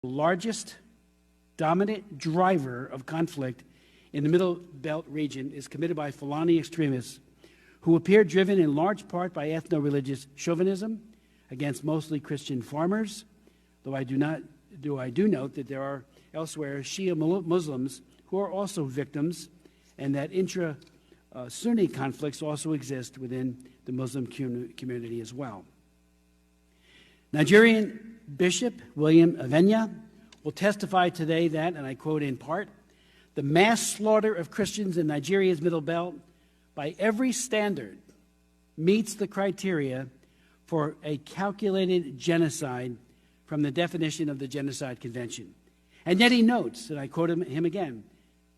The largest dominant driver of conflict in the Middle Belt region is committed by Fulani extremists who appear driven in large part by ethno-religious chauvinism against mostly Christian farmers, though I do note that there are elsewhere Shia Muslims who are also victims, and that intra-Sunni conflicts also exist within the Muslim community as well. Nigerian Bishop William Avenya will testify today that, and I quote in part, "The mass slaughter of Christians in Nigeria's Middle Belt, by every standard, meets the criteria for a calculated genocide from the definition of the Genocide Convention." And yet he notes, and I quote him again,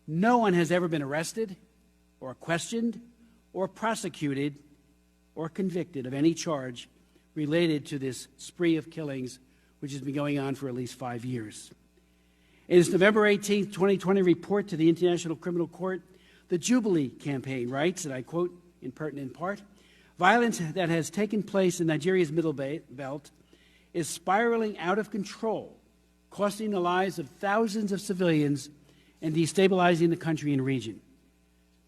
"No one has ever been arrested or questioned or prosecuted or convicted of any charge related to this spree of killings, which has been going on for at least 5 years." In its November 18, 2020 report to the International Criminal Court, the Jubilee Campaign writes, and I quote in pertinent part, "Violence that has taken place in Nigeria's Middle Belt is spiraling out of control, costing the lives of thousands of civilians and destabilizing the country and region.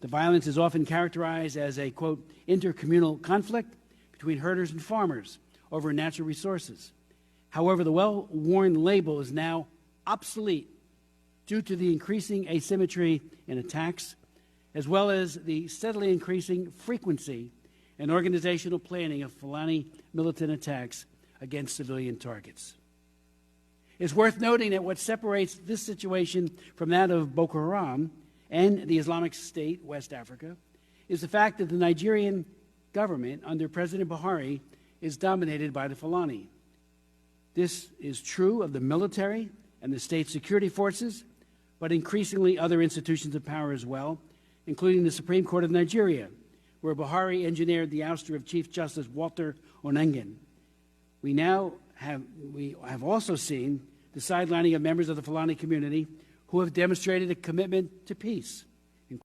The violence is often characterized as a, quote, intercommunal conflict between herders and farmers over natural resources. However, the well-worn label is now obsolete due to the increasing asymmetry in attacks, as well as the steadily increasing frequency and organizational planning of Fulani militant attacks against civilian targets." It's worth noting that what separates this situation from that of Boko Haram and the Islamic State, West Africa, is the fact that the Nigerian government under President Buhari is dominated by the Fulani. This is true of the military and the state security forces, but increasingly other institutions of power as well, including the Supreme Court of Nigeria, where Buhari engineered the ouster of Chief Justice Walter Onengan. We have also seen the sidelining of members of the Fulani community who have demonstrated a commitment to peace.